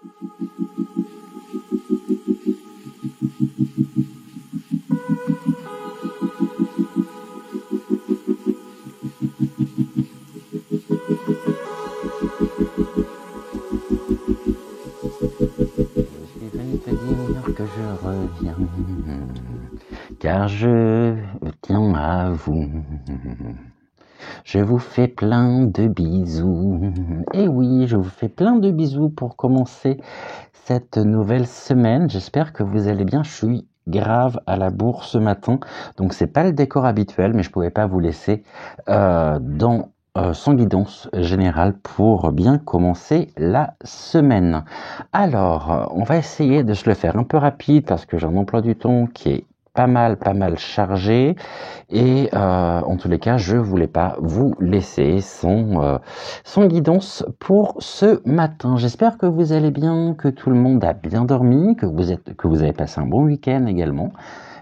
Je suis venu te dire que je reviens, car je tiens à vous. Je vous fais plein de bisous. Et oui, je vous fais plein de bisous pour commencer cette nouvelle semaine. J'espère que vous allez bien. Je suis grave à la bourre ce matin, donc c'est pas le décor habituel, mais je pouvais pas vous laisser sans guidance générale pour bien commencer la semaine. Alors, on va essayer de se le faire un peu rapide parce que j'ai un emploi du temps qui est pas mal chargé et en tous les cas, je voulais pas vous laisser sans guidance pour ce matin. J'espère que vous allez bien, que tout le monde a bien dormi, que vous avez passé un bon week-end également.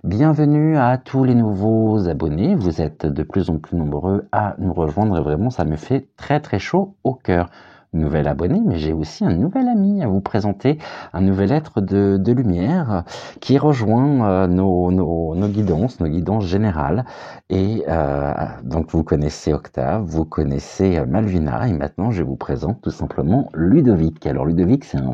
Bienvenue à tous les nouveaux abonnés. Vous êtes de plus en plus nombreux à nous rejoindre et vraiment, ça me fait très chaud au cœur. Nouvel abonné, mais j'ai aussi un nouvel ami à vous présenter, un nouvel être de lumière qui rejoint nos guidances générales. Et donc vous connaissez Octave, vous connaissez Malvina, et maintenant je vous présente tout simplement Ludovic. Alors Ludovic, c'est un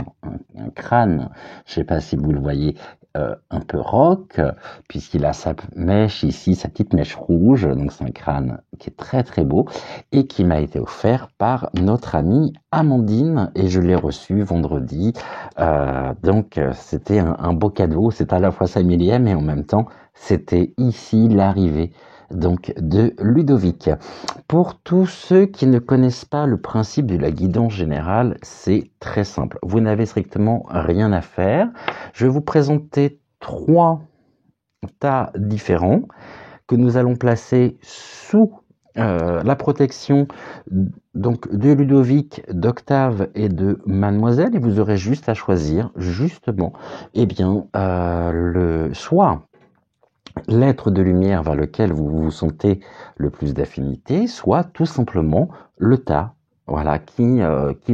crâne, je ne sais pas si vous le voyez, un peu rock, puisqu'il a sa mèche ici, sa petite mèche rouge, donc c'est un crâne qui est très beau et qui m'a été offert par notre amie Amandine et je l'ai reçu vendredi. Donc c'était un beau cadeau, c'est à la fois sa millième et en même temps c'était ici l'arrivée donc de Ludovic. Pour tous ceux qui ne connaissent pas le principe de la guidance générale, c'est très simple. Vous n'avez strictement rien à faire. Je vais vous présenter 3 tas différents que nous allons placer sous la protection donc de Ludovic, d'Octave et de Mademoiselle, et vous aurez juste à choisir justement soit l'être de lumière vers lequel vous vous sentez le plus d'affinité, soit tout simplement le tas, voilà, qui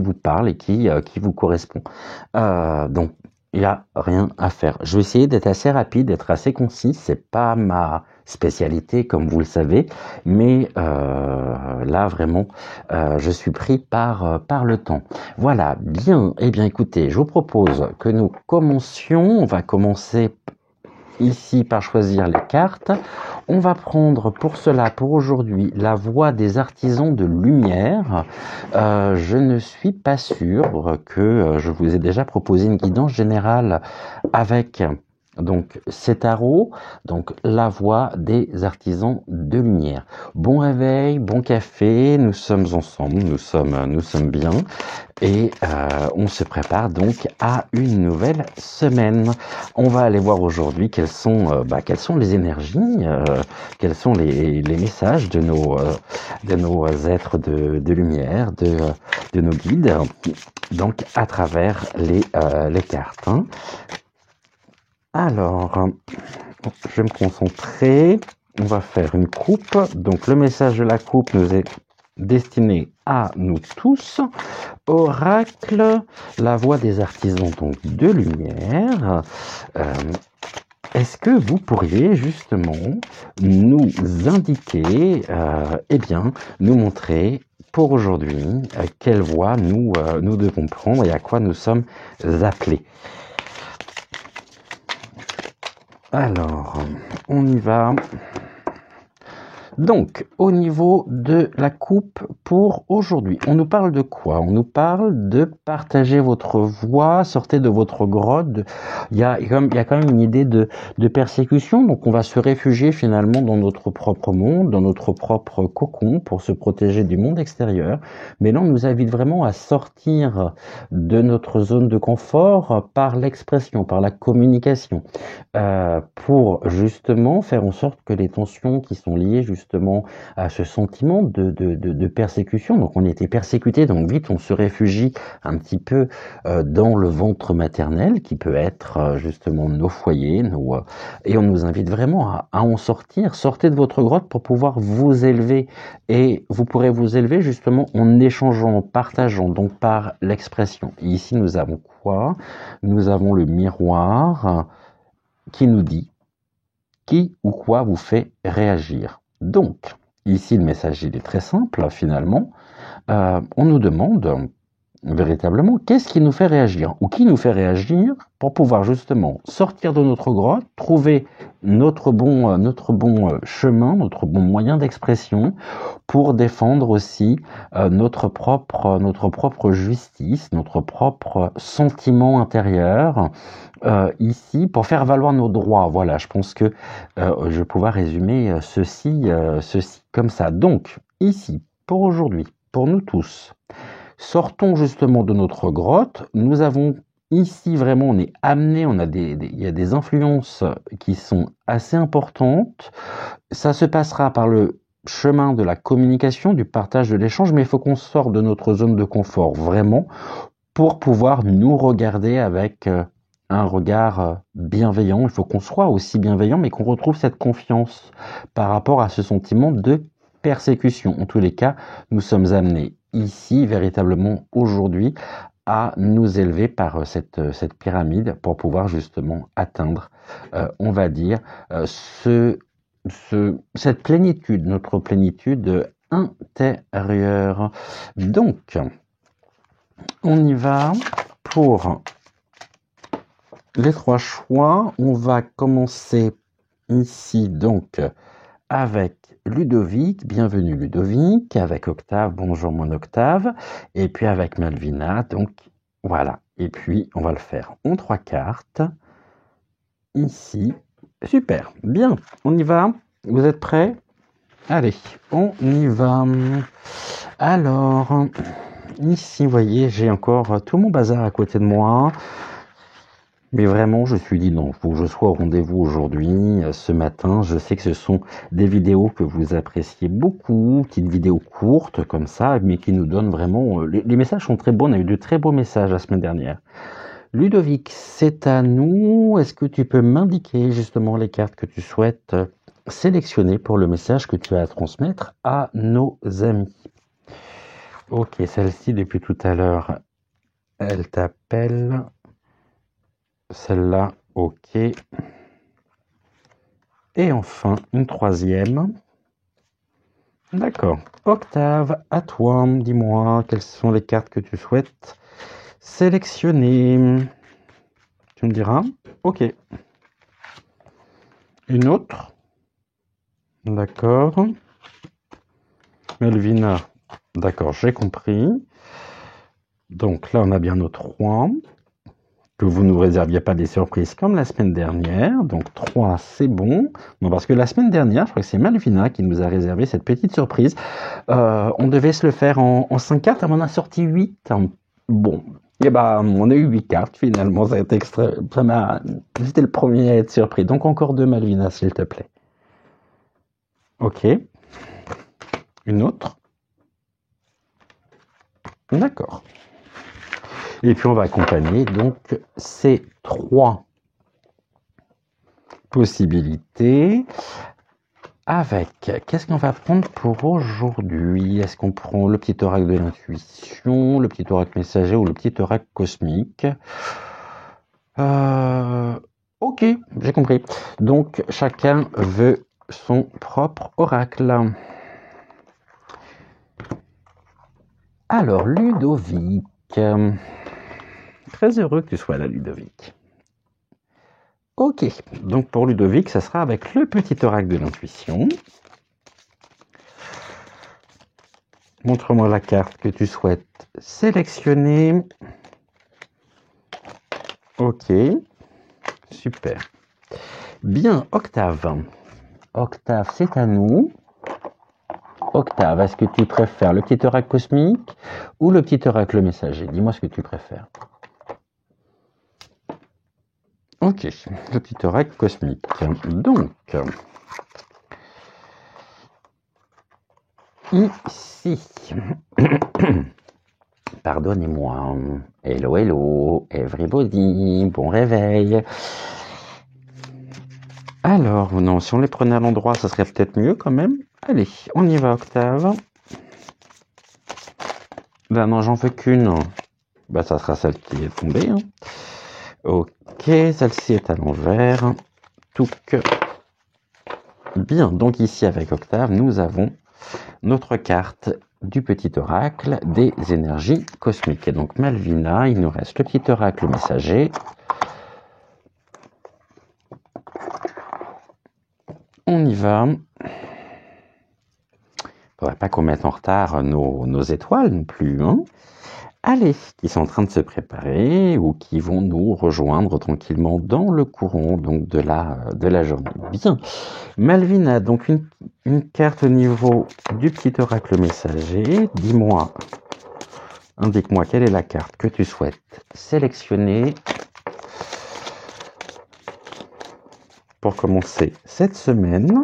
vous parle et qui vous correspond. Donc il n'y a rien à faire. Je vais essayer d'être assez rapide, d'être assez concis. C'est pas ma spécialité, comme vous le savez, mais là vraiment, je suis pris par le temps. Voilà, bien. Eh bien, écoutez, je vous propose que nous commencions. On va commencer ici par choisir les cartes. On va prendre pour aujourd'hui, la voie des artisans de lumière. Je ne suis pas sûr que je vous ai déjà proposé une guidance générale avec donc ces tarots, donc la voie des artisans de lumière. Bon réveil, bon café, nous sommes ensemble, nous sommes bien et on se prépare donc à une nouvelle semaine. On va aller voir aujourd'hui quelles sont les énergies, quels sont les messages de nos êtres de lumière, de nos guides, donc à travers les cartes. Hein. Alors, je vais me concentrer. On va faire une coupe. Donc, le message de la coupe nous est destiné à nous tous. Oracle, la voix des artisans donc de lumière. Est-ce que vous pourriez justement nous indiquer, nous montrer pour aujourd'hui quelle voie nous devons prendre et à quoi nous sommes appelés? Alors, on y va. Donc, au niveau de la coupe pour aujourd'hui, on nous parle de quoi? On nous parle de partager votre voix, sortez de votre grotte. Il y a quand même une idée de persécution, donc on va se réfugier finalement dans notre propre monde, dans notre propre cocon pour se protéger du monde extérieur. Mais là, on nous invite vraiment à sortir de notre zone de confort par l'expression, par la communication, pour justement faire en sorte que les tensions qui sont liées justement justement à ce sentiment de persécution. Donc on était persécuté, donc vite on se réfugie un petit peu dans le ventre maternel qui peut être justement nos foyers, et on nous invite vraiment à en sortir. Sortez de votre grotte pour pouvoir vous élever, et vous pourrez vous élever justement en échangeant, en partageant, donc par l'expression. Ici nous avons quoi? Nous avons le miroir qui nous dit qui ou quoi vous fait réagir. Donc, ici, le message, il est très simple, finalement. On nous demande véritablement qu'est-ce qui nous fait réagir ou qui nous fait réagir pour pouvoir justement sortir de notre grotte, trouver notre bon chemin, notre bon moyen d'expression pour défendre aussi notre propre justice, notre propre sentiment intérieur, ici pour faire valoir nos droits. Voilà, je pense que je vais pouvoir résumer ceci comme ça. Donc, ici, pour aujourd'hui, pour nous tous, sortons justement de notre grotte. Nous avons ici vraiment, on est amené, il y a des influences qui sont assez importantes. Ça se passera par le chemin de la communication, du partage, de l'échange, mais il faut qu'on sorte de notre zone de confort vraiment pour pouvoir nous regarder avec un regard bienveillant. Il faut qu'on soit aussi bienveillant, mais qu'on retrouve cette confiance par rapport à ce sentiment de persécution. En tous les cas, nous sommes amenés ici, véritablement aujourd'hui, à nous élever par cette pyramide pour pouvoir justement atteindre, on va dire, cette plénitude, notre plénitude intérieure. Donc, on y va pour les 3 choix. On va commencer ici donc avec Ludovic. Bienvenue Ludovic. Avec Octave. Bonjour mon Octave. Et puis avec Malvina. Donc voilà. Et puis on va le faire en 3 cartes. Ici. Super. Bien. On y va. Vous êtes prêts? Allez, on y va. Alors, ici, vous voyez, j'ai encore tout mon bazar à côté de moi. Mais vraiment, je me suis dit non, il faut que je sois au rendez-vous aujourd'hui, ce matin. Je sais que ce sont des vidéos que vous appréciez beaucoup, petites vidéos courtes comme ça, mais qui nous donnent vraiment... Les messages sont très bons, on a eu de très beaux messages la semaine dernière. Ludovic, c'est à nous. Est-ce que tu peux m'indiquer justement les cartes que tu souhaites sélectionner pour le message que tu as à transmettre à nos amis? Ok, celle-ci depuis tout à l'heure, elle t'appelle. Celle-là, ok. Et enfin, une troisième. D'accord. Octave, à toi. Dis-moi, quelles sont les cartes que tu souhaites sélectionner? Tu me diras? Ok. Une autre? D'accord. Melvina, d'accord, j'ai compris. Donc là, on a bien nos 3. Que vous ne réserviez pas des surprises comme la semaine dernière. Donc 3, c'est bon. Non, parce que la semaine dernière, je crois que c'est Malvina qui nous a réservé cette petite surprise. On devait se le faire en 5 cartes, on en a sorti 8. Bon, et ben, on a eu 8 cartes finalement. Ça a été J'étais le premier à être surpris. Donc encore 2, Malvina, s'il te plaît. Ok. Une autre. D'accord. Et puis on va accompagner donc ces 3 possibilités avec, qu'est-ce qu'on va prendre pour aujourd'hui? Est-ce qu'on prend le petit oracle de l'intuition, le petit oracle messager ou le petit oracle cosmique? Ok, j'ai compris. Donc chacun veut son propre oracle. Alors Ludovic, très heureux que tu sois là Ludovic. Ok, donc pour Ludovic, ça sera avec le petit oracle de l'intuition. Montre-moi la carte que tu souhaites sélectionner. Ok, super. Bien, Octave. Octave, c'est à nous. Octave, est-ce que tu préfères le petit oracle cosmique ou le petit oracle messager? Dis-moi ce que tu préfères. Ok, le petit oracle cosmique. Donc, ici. Pardonnez-moi. Hello, hello, everybody. Bon réveil. Alors, non, si on les prenait à l'endroit, ça serait peut-être mieux quand même. Allez, on y va, Octave. Ben non, j'en veux qu'une. Bah, ça sera celle qui est tombée. Hein. Ok, celle-ci est à l'envers. Touc. Bien, donc ici avec Octave, nous avons notre carte du petit oracle des énergies cosmiques. Et donc Malvina, il nous reste le petit oracle messager. On y va. Il ne faudrait pas qu'on mette en retard nos étoiles non plus. Hein. Allez, qui sont en train de se préparer ou qui vont nous rejoindre tranquillement dans le courant donc de la journée. Bien. Malvina, donc une carte au niveau du petit oracle messager. Dis-moi, indique-moi quelle est la carte que tu souhaites sélectionner pour commencer cette semaine,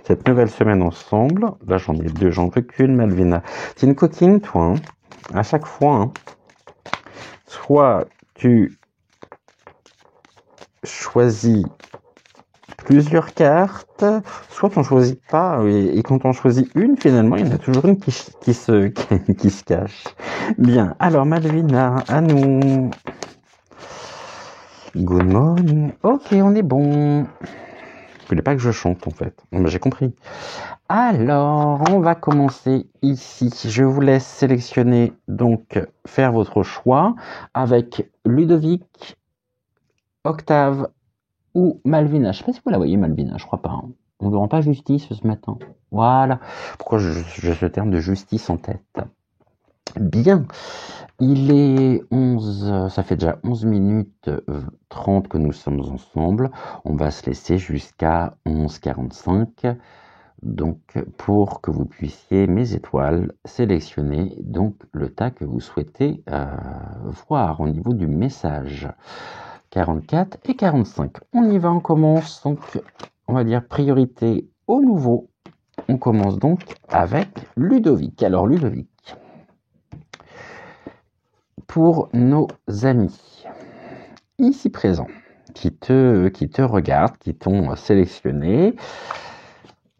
cette nouvelle semaine ensemble. Là, j'en ai deux, j'en veux qu'une, Malvina. C'est une coquine, toi, hein. À chaque fois, hein. Soit tu choisis plusieurs cartes, soit tu n'en choisis pas, et quand on choisit une, finalement, il y en a toujours une qui se cache. Bien, alors Malvina, à nous. Good morning. Ok, on est bon. Je voulais pas que je chante en fait. Mais j'ai compris. Alors, on va commencer ici. Je vous laisse sélectionner, donc faire votre choix avec Ludovic, Octave ou Malvina. Je sais pas si vous la voyez, Malvina, je crois pas. Hein. On ne rend pas justice ce matin. Voilà. Pourquoi j'ai ce terme de justice en tête? Bien. Il est 11, ça fait déjà 11 minutes 30 que nous sommes ensemble. On va se laisser jusqu'à 11h45. Donc, pour que vous puissiez, mes étoiles, sélectionner donc le tas que vous souhaitez voir au niveau du message. 44 et 45. On y va, on commence. Donc, on va dire priorité au nouveau. On commence donc avec Ludovic. Alors, Ludovic, pour nos amis ici présents, qui te regardent, qui t'ont sélectionné,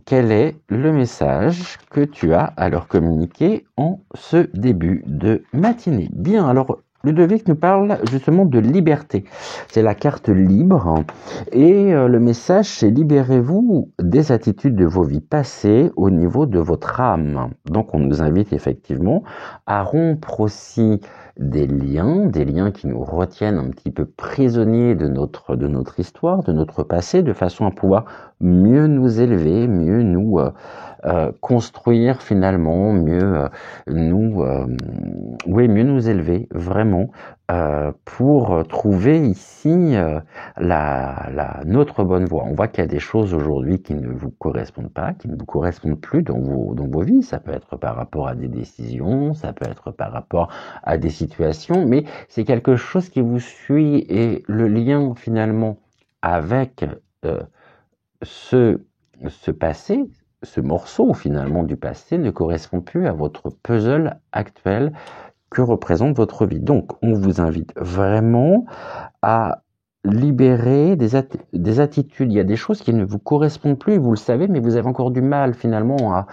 quel est le message que tu as à leur communiquer en ce début de matinée? Bien, alors Ludovic nous parle justement de liberté. C'est la carte libre et le message c'est libérez-vous des attitudes de vos vies passées au niveau de votre âme. Donc on nous invite effectivement à rompre aussi des liens qui nous retiennent un petit peu prisonniers de notre histoire, de notre passé, de façon à pouvoir mieux nous élever, mieux nous construire finalement, mieux mieux nous élever vraiment pour trouver ici notre bonne voie. On voit qu'il y a des choses aujourd'hui qui ne vous correspondent pas, qui ne vous correspondent plus dans vos vies. Ça peut être par rapport à des décisions, ça peut être par rapport à des situations, mais c'est quelque chose qui vous suit et le lien finalement avec ce passé, ce morceau finalement du passé ne correspond plus à votre puzzle actuel que représente votre vie. Donc, on vous invite vraiment à libérer des attitudes. Il y a des choses qui ne vous correspondent plus, vous le savez, mais vous avez encore du mal finalement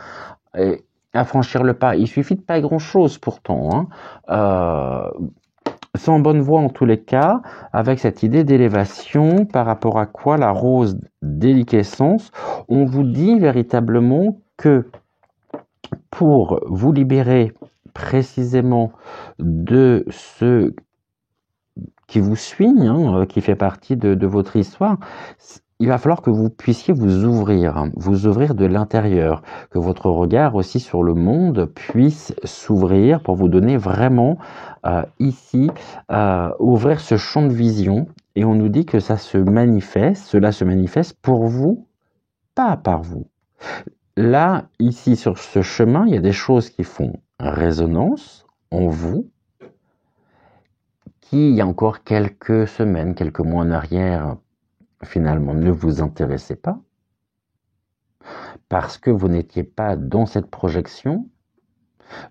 à franchir le pas. Il suffit de pas grand-chose pourtant. Hein. C'est en bonne voie en tous les cas, avec cette idée d'élévation par rapport à quoi la rose déliquescence, on vous dit véritablement que pour vous libérer précisément de ce qui vous suit, hein, qui fait partie de votre histoire, il va falloir que vous puissiez vous ouvrir de l'intérieur, que votre regard aussi sur le monde puisse s'ouvrir pour vous donner vraiment ici, ouvrir ce champ de vision. Et on nous dit que cela se manifeste pour vous, pas par vous. Là, ici, sur ce chemin, il y a des choses qui font résonance en vous, qui, il y a encore quelques semaines, quelques mois en arrière, finalement, ne vous intéressaient pas. parce que vous n'étiez pas dans cette projection,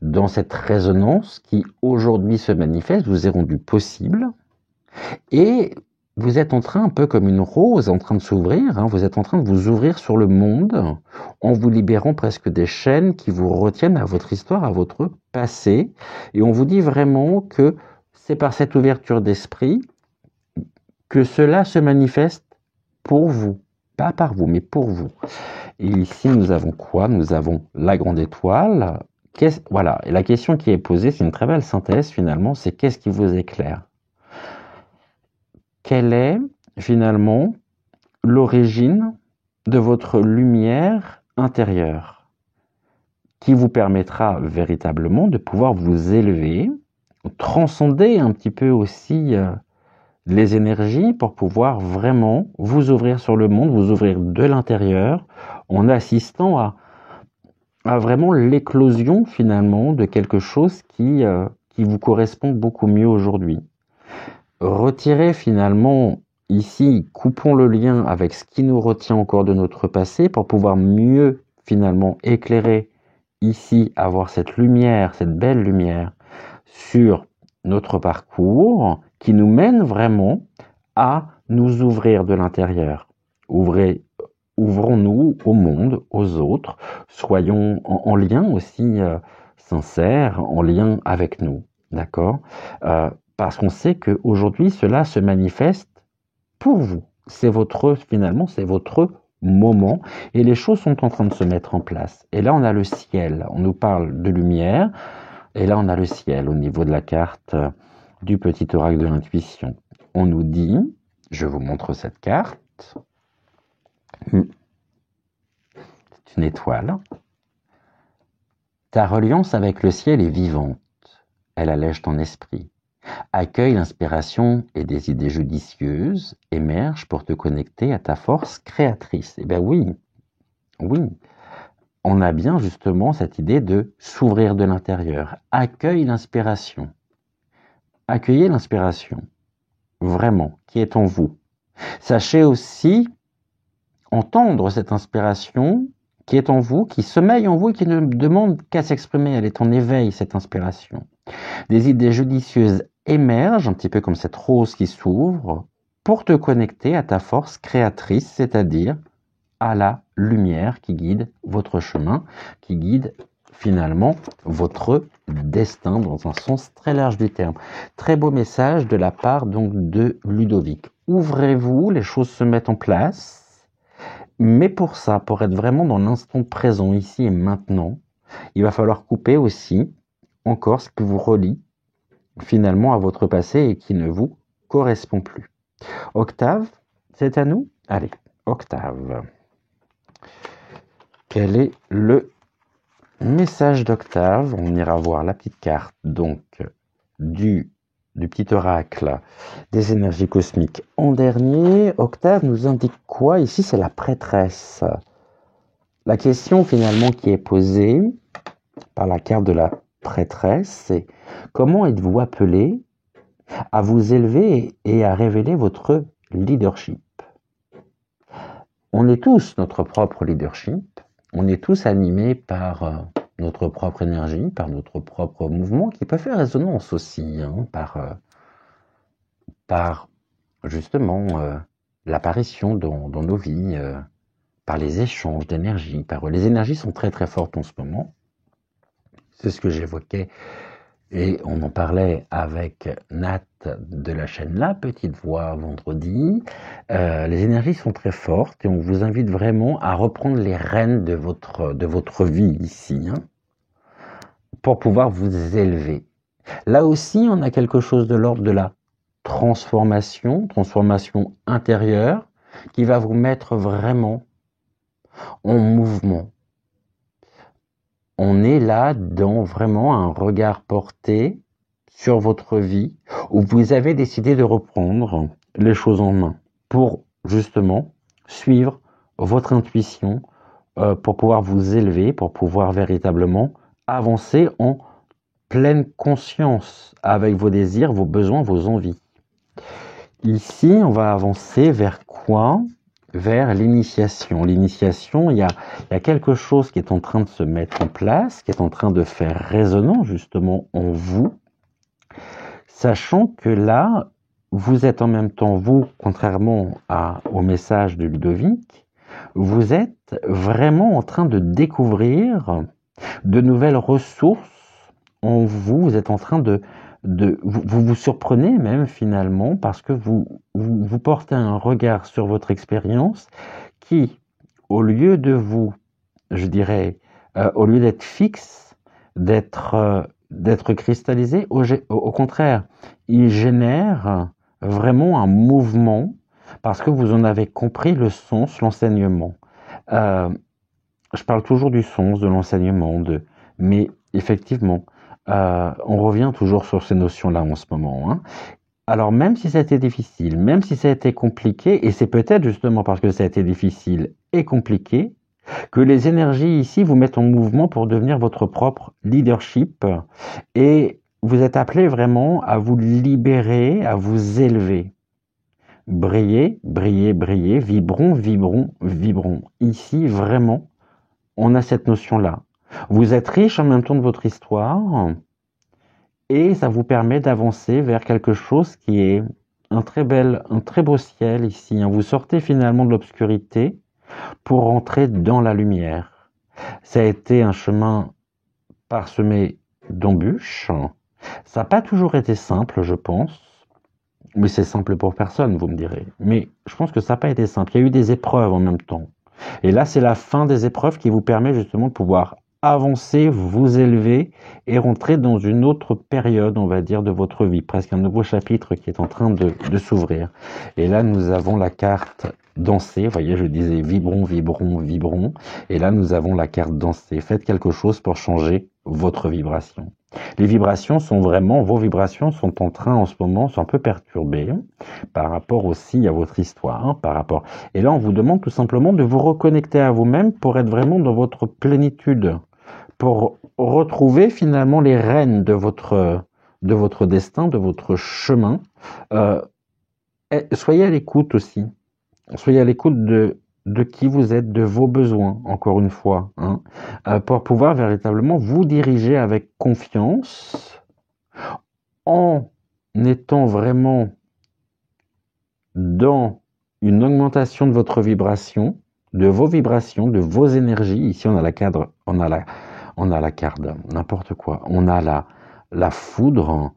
dans cette résonance qui aujourd'hui se manifeste, vous est rendue possible, et vous êtes en train, un peu comme une rose en train de s'ouvrir, vous êtes en train de vous ouvrir sur le monde en vous libérant presque des chaînes qui vous retiennent à votre histoire, à votre passé, et on vous dit vraiment que c'est par cette ouverture d'esprit que cela se manifeste pour vous, pas par vous, mais pour vous. Et ici, nous avons quoi? Nous avons la grande étoile. Voilà, et la question qui est posée, c'est une très belle synthèse finalement, c'est qu'est-ce qui vous éclaire? Quelle est finalement l'origine de votre lumière intérieure qui vous permettra véritablement de pouvoir vous élever, transcender un petit peu aussi les énergies pour pouvoir vraiment vous ouvrir sur le monde, vous ouvrir de l'intérieur en assistant à vraiment l'éclosion finalement de quelque chose qui vous correspond beaucoup mieux aujourd'hui. Retirer finalement ici, coupons le lien avec ce qui nous retient encore de notre passé pour pouvoir mieux finalement éclairer ici, avoir cette lumière, cette belle lumière sur notre parcours qui nous mène vraiment à nous ouvrir de l'intérieur. Ouvrons-nous au monde, aux autres, soyons en lien aussi sincère, en lien avec nous, d'accord parce qu'on sait qu'aujourd'hui, cela se manifeste pour vous. C'est finalement, c'est votre moment et les choses sont en train de se mettre en place. Et là, on a le ciel. On nous parle de lumière et là, on a le ciel au niveau de la carte du petit oracle de l'intuition. On nous dit, je vous montre cette carte, c'est une étoile. Ta reliance avec le ciel est vivante. Elle allège ton esprit. Accueille l'inspiration et des idées judicieuses émergent pour te connecter à ta force créatrice. Eh bien oui, on a bien justement cette idée de s'ouvrir de l'intérieur. Accueille l'inspiration. Accueillez l'inspiration, vraiment, qui est en vous. Sachez aussi entendre cette inspiration qui est en vous, qui sommeille en vous et qui ne demande qu'à s'exprimer. Elle est en éveil, cette inspiration. Des idées judicieuses émergent, un petit peu comme cette rose qui s'ouvre, pour te connecter à ta force créatrice, c'est-à-dire à la lumière qui guide votre chemin, qui guide finalement votre destin dans un sens très large du terme. Très beau message de la part donc de Ludovic. Ouvrez-vous, les choses se mettent en place, mais pour ça, pour être vraiment dans l'instant présent, ici et maintenant, il va falloir couper aussi encore ce qui vous relie finalement à votre passé et qui ne vous correspond plus. Octave, c'est à nous? Allez, Octave. Quel est le message d'Octave? On ira voir la petite carte donc du petit oracle des énergies cosmiques. En dernier, Octave nous indique quoi? Ici, c'est la prêtresse. La question finalement qui est posée par la carte de la prêtresse, c'est comment êtes-vous appelé à vous élever et à révéler votre leadership? On est tous notre propre leadership, on est tous animés par notre propre énergie, par notre propre mouvement qui peut faire résonance aussi, par justement l'apparition dans nos vies, par les échanges d'énergie. Les énergies sont très très fortes en ce moment. C'est ce que j'évoquais et on en parlait avec Nat de la chaîne La Petite Voix vendredi. Les énergies sont très fortes et on vous invite vraiment à reprendre les rênes de votre vie ici, pour pouvoir vous élever. Là aussi, on a quelque chose de l'ordre de la transformation intérieure, qui va vous mettre vraiment en mouvement. On est là dans vraiment un regard porté sur votre vie où vous avez décidé de reprendre les choses en main pour justement suivre votre intuition, pour pouvoir vous élever, pour pouvoir véritablement avancer en pleine conscience avec vos désirs, vos besoins, vos envies. Ici, on va avancer vers quoi? vers l'initiation. L'initiation, il y a quelque chose qui est en train de se mettre en place, qui est en train de faire résonance justement en vous, sachant que là, vous êtes en même temps, vous, contrairement au message de Ludovic, vous êtes vraiment en train de découvrir de nouvelles ressources en vous. Vous êtes en train vous surprenez même finalement parce que vous portez un regard sur votre expérience qui, au lieu de vous, je dirais, au lieu d'être fixe, d'être cristallisé, au contraire, il génère vraiment un mouvement parce que vous en avez compris le sens, l'enseignement. Je parle toujours du sens, de l'enseignement, mais effectivement, on revient toujours sur ces notions-là en ce moment. Hein. Alors même si ça a été difficile, même si ça a été compliqué, et c'est peut-être justement parce que ça a été difficile et compliqué, que les énergies ici vous mettent en mouvement pour devenir votre propre leadership, et vous êtes appelé vraiment à vous libérer, à vous élever. Briller, briller, briller, vibrons, vibrons, vibrons. Ici, vraiment, on a cette notion-là. Vous êtes riche en même temps de votre histoire et ça vous permet d'avancer vers quelque chose qui est un très beau ciel ici. Vous sortez finalement de l'obscurité pour rentrer dans la lumière. Ça a été un chemin parsemé d'embûches. Ça n'a pas toujours été simple, je pense. Mais c'est simple pour personne, vous me direz. Mais je pense que ça n'a pas été simple. Il y a eu des épreuves en même temps. Et là, c'est la fin des épreuves qui vous permet justement de pouvoir avancer, vous élever et rentrer dans une autre période, on va dire, de votre vie. Presque un nouveau chapitre qui est en train de s'ouvrir. Et là, nous avons la carte danser. Vous voyez, je disais vibrons, vibrons, vibrons. Et là, nous avons la carte danser. Faites quelque chose pour changer votre vibration. Les vibrations sont vraiment, vos vibrations sont en train en ce moment, sont un peu perturbées par rapport aussi à votre histoire, par rapport. Et là, on vous demande tout simplement de vous reconnecter à vous-même pour être vraiment dans votre plénitude, pour retrouver finalement les rênes de votre destin, de votre chemin. Soyez à l'écoute aussi. Soyez à l'écoute de qui vous êtes, de vos besoins, encore une fois, pour pouvoir véritablement vous diriger avec confiance en étant vraiment dans une augmentation de votre vibration, de vos vibrations, de vos énergies. Ici, on a la cadre, on a la carte, n'importe quoi. On a la foudre,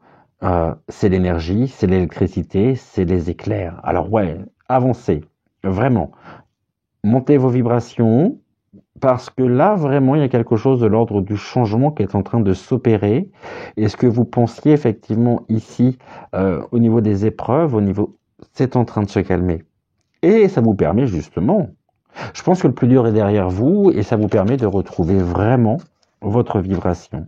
c'est l'énergie, c'est l'électricité, c'est les éclairs. Alors ouais, avancez, vraiment. Montez vos vibrations, parce que là, vraiment, il y a quelque chose de l'ordre du changement qui est en train de s'opérer. Et ce que vous pensiez effectivement ici, au niveau des épreuves, c'est en train de se calmer. Et ça vous permet justement, je pense que le plus dur est derrière vous, et ça vous permet de retrouver vraiment votre vibration.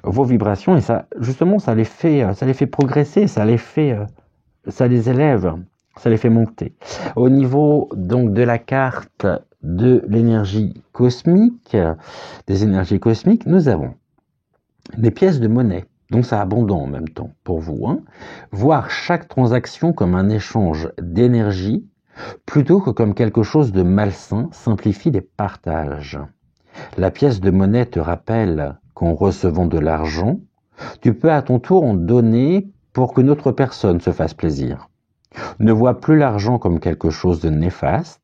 Vos vibrations, et ça, justement, ça les fait progresser, ça les élève, ça les fait monter. Au niveau donc de la carte de l'énergie cosmique, des énergies cosmiques, nous avons des pièces de monnaie. Donc c'est abondant en même temps pour vous. Voir chaque transaction comme un échange d'énergie plutôt que comme quelque chose de malsain simplifie les partages. La pièce de monnaie te rappelle qu'en recevant de l'argent, tu peux à ton tour en donner pour qu'une autre personne se fasse plaisir. Ne vois plus l'argent comme quelque chose de néfaste.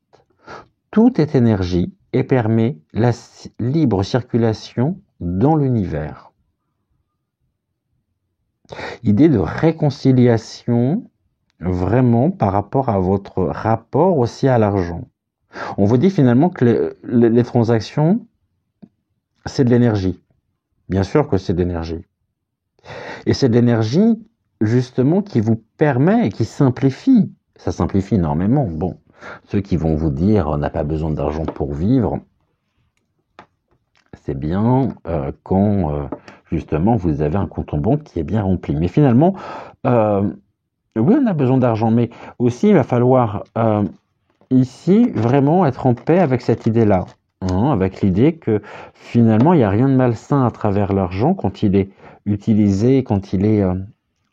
Tout est énergie et permet la libre circulation dans l'univers. Idée de réconciliation vraiment par rapport à votre rapport aussi à l'argent. On vous dit finalement que les transactions, c'est de l'énergie. Bien sûr que c'est de l'énergie. Et c'est de l'énergie justement qui vous permet et qui simplifie. Ça simplifie énormément. Bon, ceux qui vont vous dire on n'a pas besoin d'argent pour vivre, c'est bien quand justement vous avez un compte en banque qui est bien rempli. Mais finalement, oui, on a besoin d'argent, mais aussi il va falloir ici vraiment être en paix avec cette idée-là, avec l'idée que finalement il n'y a rien de malsain à travers l'argent quand il est utilisé, quand il est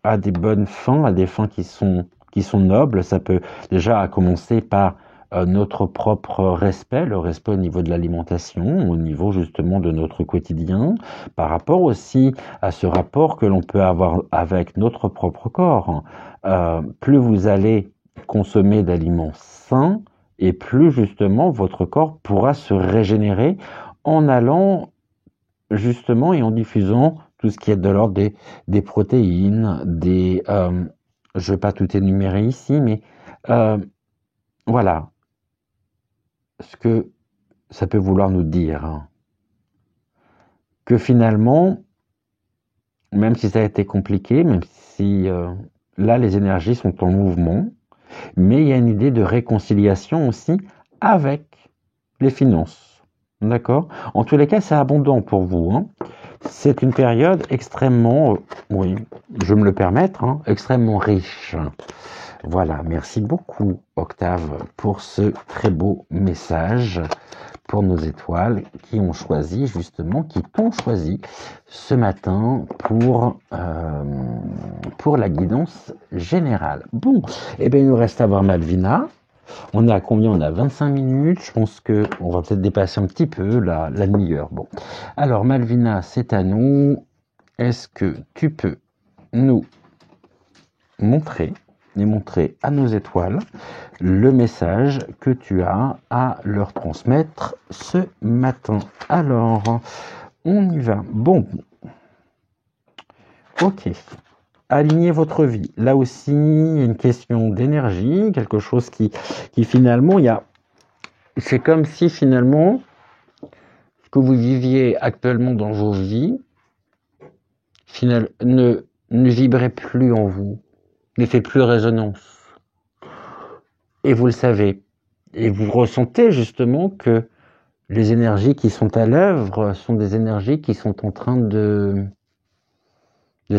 à des bonnes fins, à des fins qui sont nobles. Ça peut déjà commencer par notre propre respect, le respect au niveau de l'alimentation, au niveau justement de notre quotidien, par rapport aussi à ce rapport que l'on peut avoir avec notre propre corps. Plus vous allez consommer d'aliments sains, et plus justement votre corps pourra se régénérer en allant justement et en diffusant tout ce qui est de l'ordre des protéines, je ne vais pas tout énumérer ici, mais voilà ce que ça peut vouloir nous dire. Que finalement, même si ça a été compliqué, même si là les énergies sont en mouvement, mais il y a une idée de réconciliation aussi avec les finances. D'accord? En tous les cas, c'est abondant pour vous. Hein. C'est une période extrêmement, oui, je me le permettre, hein, extrêmement riche. Voilà, merci beaucoup Octave pour ce très beau message pour nos étoiles qui ont choisi justement, qui t'ont choisi ce matin pour la guidance générale. Bon, eh bien il nous reste à voir Malvina. On est à combien? On a 25 minutes. Je pense qu'on va peut-être dépasser un petit peu la demi-heure. Bon. Alors, Malvina, c'est à nous. Est-ce que tu peux nous montrer à nos étoiles le message que tu as à leur transmettre ce matin? Alors, on y va. Bon. Ok. Aligner votre vie. Là aussi, une question d'énergie, quelque chose qui finalement, c'est comme si finalement, ce que vous viviez actuellement dans vos vies, ne vibrait plus en vous, ne fait plus résonance. Et vous le savez. Et vous ressentez justement que les énergies qui sont à l'œuvre sont des énergies qui sont en train de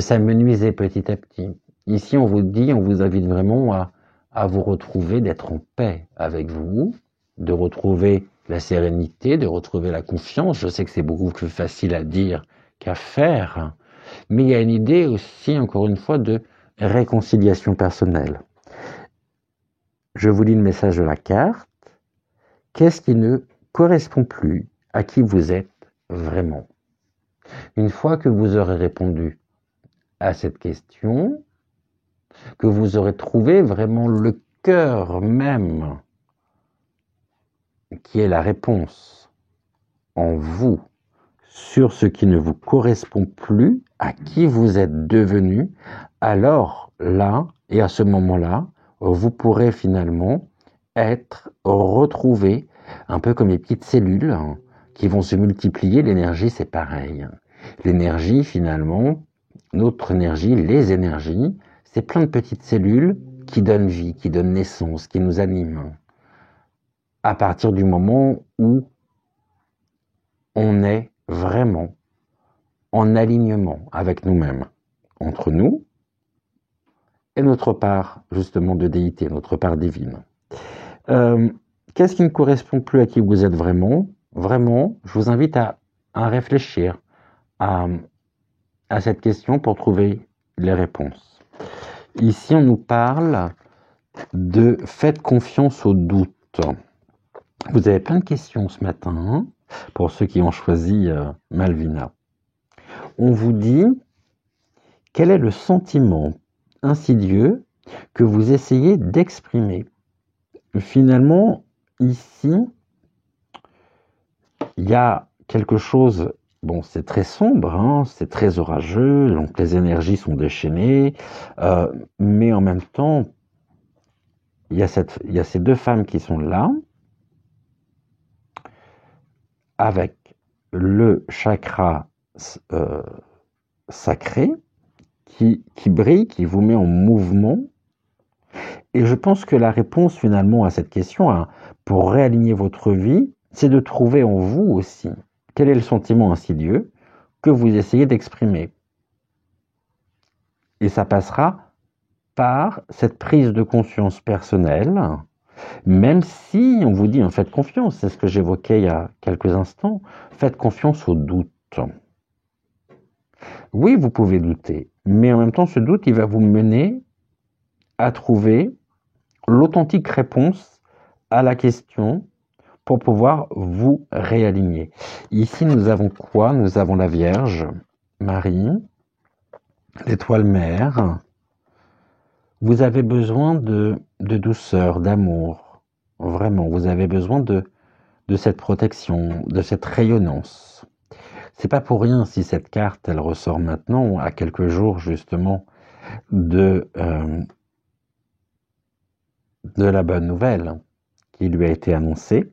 s'amenuiser petit à petit. Ici, on vous invite vraiment à vous retrouver, d'être en paix avec vous, de retrouver la sérénité, de retrouver la confiance. Je sais que c'est beaucoup plus facile à dire qu'à faire, mais il y a une idée aussi, encore une fois, de réconciliation personnelle. Je vous lis le message de la carte. Qu'est-ce qui ne correspond plus à qui vous êtes vraiment? Une fois que vous aurez répondu à cette question, que vous aurez trouvé vraiment le cœur même qui est la réponse en vous sur ce qui ne vous correspond plus à qui vous êtes devenu, alors là, et à ce moment-là, vous pourrez finalement être retrouvé un peu comme les petites cellules hein, qui vont se multiplier. L'énergie, c'est pareil. L'énergie, finalement, notre énergie, les énergies, c'est plein de petites cellules qui donnent vie, qui donnent naissance, qui nous animent. À partir du moment où on est vraiment en alignement avec nous-mêmes, entre nous et notre part, justement, de déité, notre part divine. Qu'est-ce qui ne correspond plus à qui vous êtes vraiment? Vraiment, je vous invite à réfléchir à cette question pour trouver les réponses. Ici, on nous parle de faites confiance au doute. Vous avez plein de questions ce matin, hein, pour ceux qui ont choisi Malvina. On vous dit, quel est le sentiment insidieux que vous essayez d'exprimer? Finalement, ici, il y a quelque chose, bon, c'est très sombre, hein, c'est très orageux, donc les énergies sont déchaînées, mais en même temps, il y a ces deux femmes qui sont là, avec le chakra sacré qui brille, qui vous met en mouvement. Et je pense que la réponse finalement à cette question, hein, pour réaligner votre vie, c'est de trouver en vous aussi quel est le sentiment insidieux que vous essayez d'exprimer. Et ça passera par cette prise de conscience personnelle, même si on vous dit, en faites confiance, c'est ce que j'évoquais il y a quelques instants, faites confiance au doute. Oui, vous pouvez douter, mais en même temps, ce doute, il va vous mener à trouver l'authentique réponse à la question pour pouvoir vous réaligner. Ici, nous avons quoi? Nous avons la Vierge, Marie, l'étoile mère. Vous avez besoin de douceur, d'amour. Vraiment, vous avez besoin de cette protection, de cette rayonnance. C'est pas pour rien si cette carte, elle ressort maintenant, à quelques jours justement de la bonne nouvelle qui lui a été annoncée.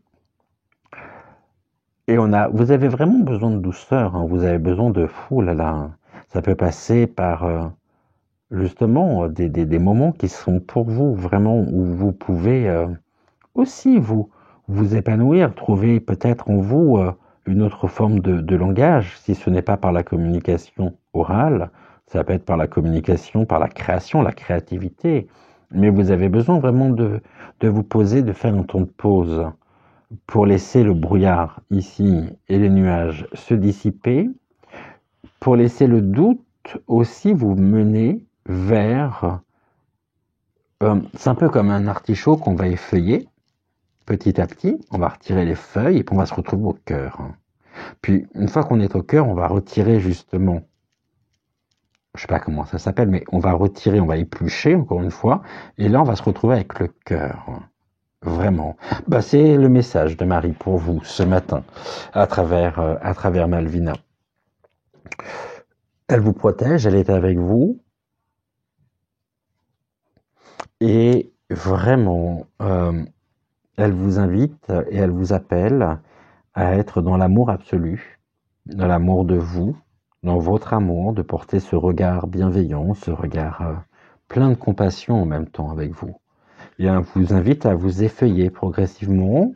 Et vous avez vraiment besoin de douceur, hein, vous avez besoin de fou là là. Ça peut passer par justement des moments qui sont pour vous vraiment où vous pouvez aussi vous épanouir, trouver peut-être en vous une autre forme de langage, si ce n'est pas par la communication orale, ça peut être par la communication, par la création, la créativité. Mais vous avez besoin vraiment de vous poser, de faire un temps de pause pour laisser le brouillard ici et les nuages se dissiper, pour laisser le doute aussi vous mener vers... c'est un peu comme un artichaut qu'on va effeuiller petit à petit, on va retirer les feuilles et puis on va se retrouver au cœur. Puis une fois qu'on est au cœur, on va retirer justement, je sais pas comment ça s'appelle, mais on va retirer, on va éplucher encore une fois, et là on va se retrouver avec le cœur. Vraiment. Bah, c'est le message de Marie pour vous ce matin à travers Malvina. Elle vous protège, elle est avec vous. Et vraiment, elle vous invite et elle vous appelle à être dans l'amour absolu, dans l'amour de vous, dans votre amour, de porter ce regard bienveillant, ce regard plein de compassion en même temps avec vous. Et elle vous invite à vous effeuiller progressivement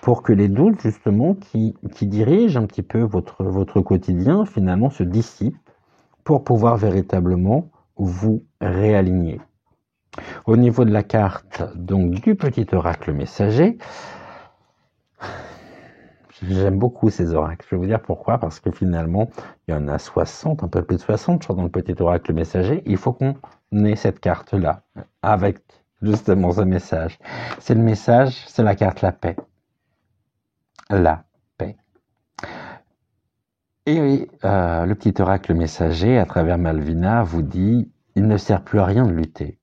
pour que les doutes justement qui dirigent un petit peu votre quotidien finalement se dissipent pour pouvoir véritablement vous réaligner. Au niveau de la carte donc du petit oracle messager, j'aime beaucoup ces oracles. Je vais vous dire pourquoi, parce que finalement, il y en a 60, un peu plus de 60, je crois, dans le petit oracle messager. Il faut qu'on ait cette carte-là, avec justement ce message. C'est le message, c'est la carte la paix. La paix. Et le petit oracle messager, à travers Malvina, vous dit, il ne sert plus à rien de lutter.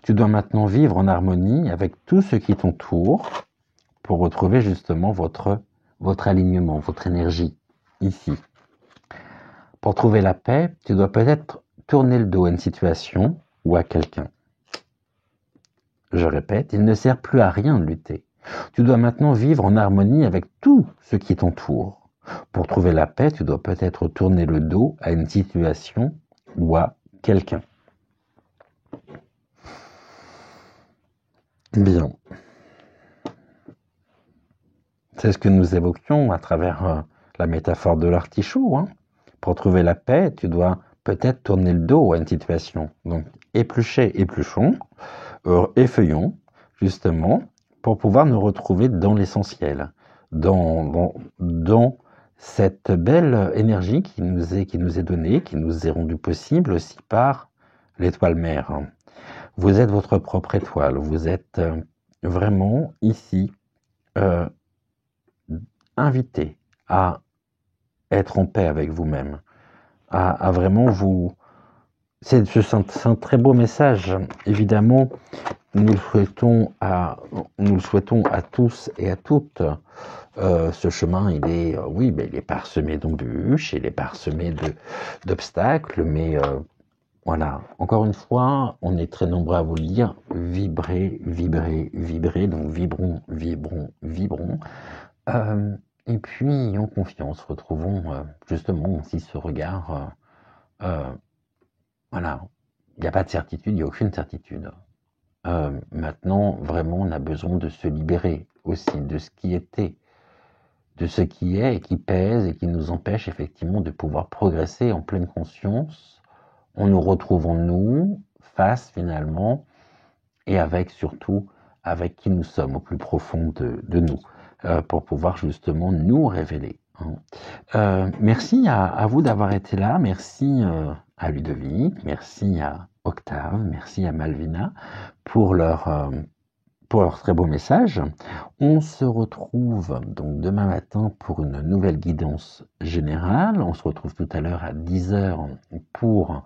Tu dois maintenant vivre en harmonie avec tout ce qui t'entoure pour retrouver justement votre alignement, votre énergie, ici. Pour trouver la paix, tu dois peut-être tourner le dos à une situation ou à quelqu'un. Je répète, il ne sert plus à rien de lutter. Tu dois maintenant vivre en harmonie avec tout ce qui t'entoure. Pour trouver la paix, tu dois peut-être tourner le dos à une situation ou à quelqu'un. Bien. C'est ce que nous évoquions à travers la métaphore de l'artichaut. Hein. Pour trouver la paix, tu dois peut-être tourner le dos à une situation. Donc, épluchons, effeuillons, justement, pour pouvoir nous retrouver dans l'essentiel, dans cette belle énergie qui nous est donnée, qui nous est rendue possible aussi par l'étoile mère. Vous êtes votre propre étoile, vous êtes vraiment ici invité à être en paix avec vous-même, à vraiment vous... C'est un très beau message, évidemment. Nous le souhaitons à tous et à toutes. Ce chemin, il est, il est parsemé d'embûches, il est parsemé d'obstacles, mais voilà. Encore une fois, on est très nombreux à vous le dire. Vibrez, vibrez, vibrez. Donc vibrons, vibrons, vibrons. Et puis, ayons confiance. Retrouvons justement aussi ce regard. Voilà. Il n'y a pas de certitude, il n'y a aucune certitude. Maintenant, vraiment, on a besoin de se libérer aussi de ce qui était, de ce qui est et qui pèse et qui nous empêche effectivement de pouvoir progresser en pleine conscience, en nous retrouvant nous, face finalement, et avec surtout, avec qui nous sommes au plus profond de nous, pour pouvoir justement nous révéler. Hein. Merci à vous d'avoir été là, merci à Ludovic, merci à Octave, merci à Malvina pour leur pour leur très beau message. On se retrouve donc demain matin pour une nouvelle guidance générale. On se retrouve tout à l'heure à 10h pour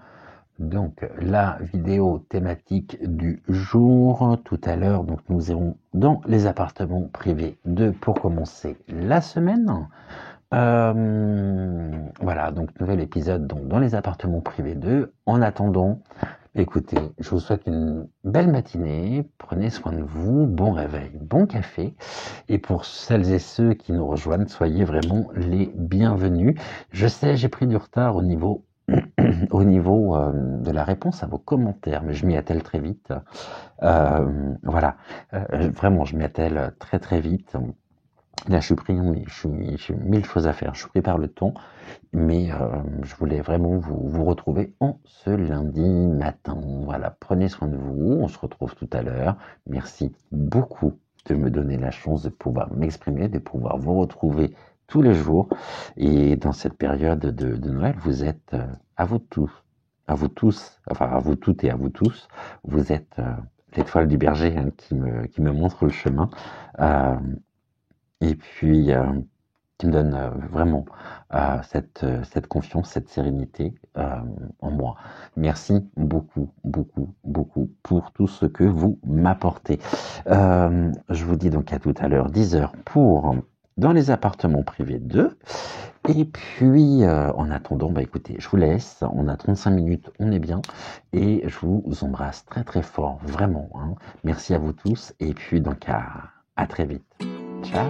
donc la vidéo thématique du jour. Tout à l'heure, donc nous irons dans les appartements privés 2 pour commencer la semaine. Voilà, donc nouvel épisode donc, dans les appartements privés 2. En attendant, écoutez, je vous souhaite une belle matinée, prenez soin de vous, bon réveil, bon café, et pour celles et ceux qui nous rejoignent, soyez vraiment les bienvenus. Je sais, j'ai pris du retard au niveau de la réponse à vos commentaires, mais je m'y attelle très vite. Voilà, vraiment, je m'y attelle très très vite. Là, je suis pris, j'ai mille choses à faire. Je suis pris par le temps, mais je voulais vraiment vous retrouver en ce lundi matin. Voilà, prenez soin de vous. On se retrouve tout à l'heure. Merci beaucoup de me donner la chance de pouvoir m'exprimer, de pouvoir vous retrouver tous les jours. Et dans cette période de Noël, vous êtes à vous tous, enfin à vous toutes et à vous tous, vous êtes l'étoile du berger hein, qui me montre le chemin. Et puis, qui me donne vraiment cette confiance, cette sérénité en moi. Merci beaucoup, beaucoup, beaucoup pour tout ce que vous m'apportez. Je vous dis donc à tout à l'heure, 10h pour dans les appartements privés 2. Et puis, en attendant, bah écoutez, je vous laisse. On a 35 minutes, on est bien. Et je vous embrasse très très fort, vraiment. Hein. Merci à vous tous. Et puis donc à très vite. Ciao